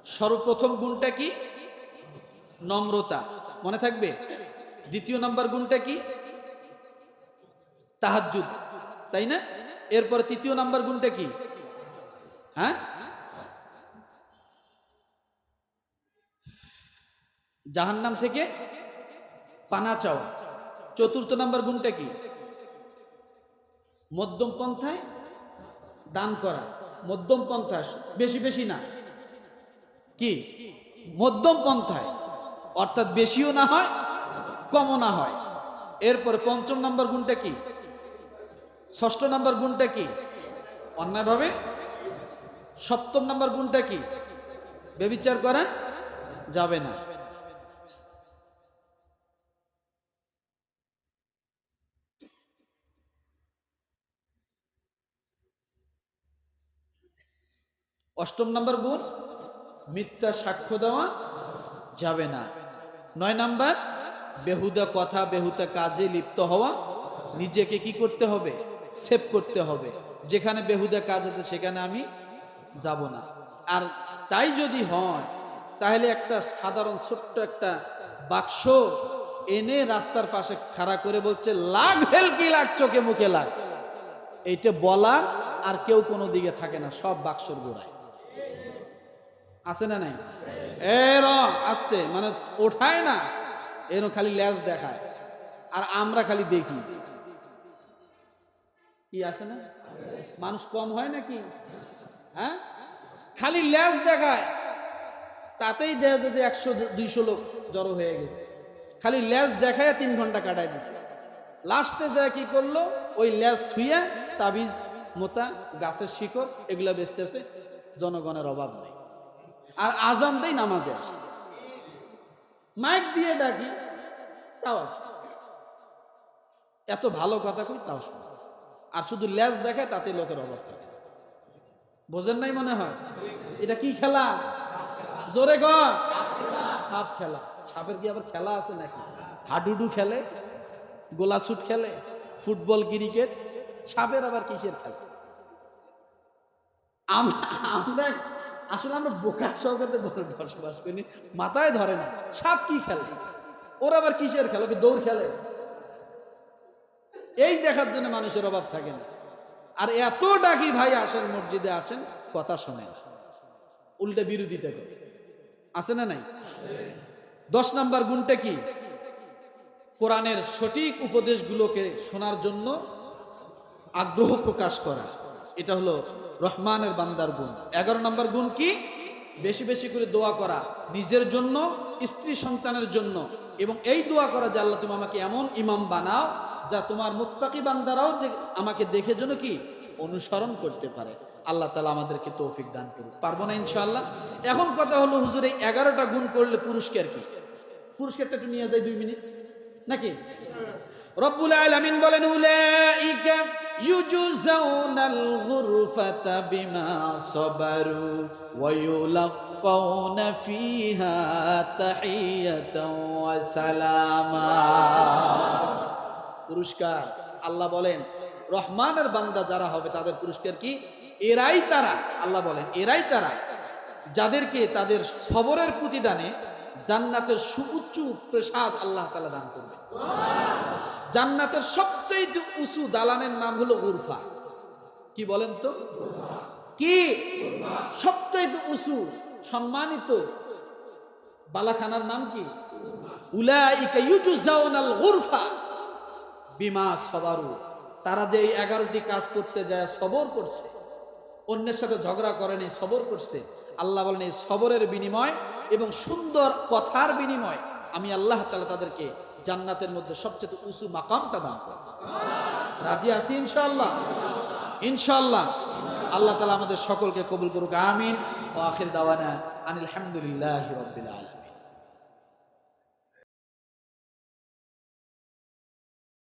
সর্বপ্রথম গুণটা কি? নম্রতা, মনে থাকবে। দ্বিতীয় নাম্বার গুণটা কি? তাহাজ্জুদ, তাই না? এরপরে তৃতীয় নাম্বার গুণটা কি? হ্যাঁ, জাহান্নাম থেকে পানা চাওয়া। চতুর্থ নাম্বার গুণটা কি? মধ্যম পন্থায় দান করা। মধ্যম পন্থা, বেশি বেশি না, কি মধ্যম পন্থায়, অর্থাৎ বেশিও না হয় কমও না হয়। এরপরে পঞ্চম নাম্বার গুণটা কি? ষষ্ঠ নাম্বার গুণটা কি? অন্যায়ভাবে। সপ্তম নাম্বার গুণটা কি? ব্যভিচার করা যাবে না। অষ্টম নাম্বার গুণ, মিথ্যা সাক্ষ্য দেওয়া যাবে না। 9 নাম্বার, বেহুদা কথা বেহুদা কাজে লিপ্ত হওয়া নিজেকে কি করতে হবে? সেভ করতে হবে। যেখানে বেহুদা কাজ আছে সেখানে আমি যাব না। আর তাই যদি হয় তাহলে একটা সাধারণ ছোট্ট একটা বাক্স এনে রাস্তার পাশে খাড়া করে বলছে লাগ ভেল কি লাগ, চোখে মুখে লাগ, এইটা বলা, আর কেউ কোনো দিকে থাকে না, সব বাক্সর গোড়ায় আছে না নাই? এর আস্তে মানে ওঠায় না, এর খালি লেজ দেখায়, আর আমরা খালি দেখি। কি আছে না? মানুষ কম হয় নাকি? হ্যাঁ, খালি লেজ দেখায়, তাতেই দেখা যায় যে 100-200 লোক জড়ো হয়ে গেছে। খালি লেজ দেখায় 3 ঘন্টা কাটায় দিছে। লাস্টে যায় কি করলো? ওই লেজ থুইয়া তাবিজ, মোতা, গাছের শিকড় এগুলা বেচতেছে। জনগণের অভাব নেই। আর আজান দেই, নামাজে আসে, মাইক দিয়ে ডাকি, তাও আসে। এত ভালো কথা কই, তাও শুনে। আর শুধু লেজ দেখায়, তাতে লোকের অভাব থাকে। বোঝেন নাই মনে হয়? এটা কি খেলা? জোরে গ। সাপ খেলা। সাপের কি আবার খেলা আছে নাকি? হাডুডু খেলে, গোলাশুট খেলে, ফুটবল, ক্রিকেট। সাপের আবার কিসের খেলা? আমরা আসলে আমরা বোকার জগতে বসবাস করি, মাথায় ধরে না সাপ কি খেলে, ওর আবার কিসের খেলা? কি দৌড় খেলে? এই দেখার জন্য মানুষের অভাব থাকে না। আর এত ডাকি ভাই আসেন, মসজিদে আসেন, কথা শোনেন, উল্টে বিরোধিতা করে। আছে না নাই? 10 নাম্বার গুণটা কি? কোরআনের সঠিক উপদেশগুলোকে শোনার জন্য আগ্রহ প্রকাশ করা। এটা হলো রহমানের বান্দার গুণ। 11 নাম্বার গুণ কি? বেশি বেশি করে দোয়া করা, নিজের জন্য, স্ত্রী সন্তানের জন্য, এবং এই দোয়া করা যে আল্লাহ তুমি আমাকে এমন ইমাম বানাও যা তোমার মুত্তাকি বান্দারাও যে আমাকে দেখে যেন কি অনুসরণ করতে পারে। আল্লাহ তাআলা আমাদেরকে তৌফিক দান করুন। পারবো না ইনশাআল্লাহ? এখন কথা হলো হুজুর, এই 11টা গুণ করলে পুরস্কার কি? পুরস্কারটা একটু নিয়ে যাই 2 মিনিট নাকি? রব্বুল আলামিন বলেন উলাইকা ইউজজাউনাল গুরফাতা বিমা সাবারু ওয়া ইউলাক্কাউনা ফিহা তাহিয়াতাও ওয়া সালামা। পুরস্কার আল্লাহ বলেন রহমানের বান্দা যারা হবে তাদের পুরস্কার কি? এরাই তারা, আল্লাহ বলেন এরাই তারা যাদেরকে তাদের সবরের প্রতিদানে জান্নাতের সুউচ্চ প্রসাদ আল্লাহ তাআলা দান করবে। জান্নাতের সবচেয়ে উঁচু দালানের নাম হলো গুরফা। কি বলেন তো? কি সবচেয়ে উঁচু সম্মানিত বালাখানার নাম কি? উলাইকা ইউজজাউনাল গুরফা বিমা সাবারু। তারা যে এই 11টি কাজ করতে যায় সবর করছে, অন্যের সাথে ঝগড়া করেনি, সবর করছে, আল্লাহ বলেন এই সবরের বিনিময় এবং সুন্দর কথার বিনিময় আমি আল্লাহ তাআলা তাদেরকে জান্নাতের মধ্যে সবচেয়ে উঁচু মাকামটা দান করব। রাজি আছি ইনশাআল্লাহ? ইনশাআল্লাহ। আল্লাহ তাআলা আমাদের সকলকে কবুল করুক, আমিন। ওয়া আখির দাওয়ানা আনিল হামদুলিল্লাহি রাব্বিল আলামিন।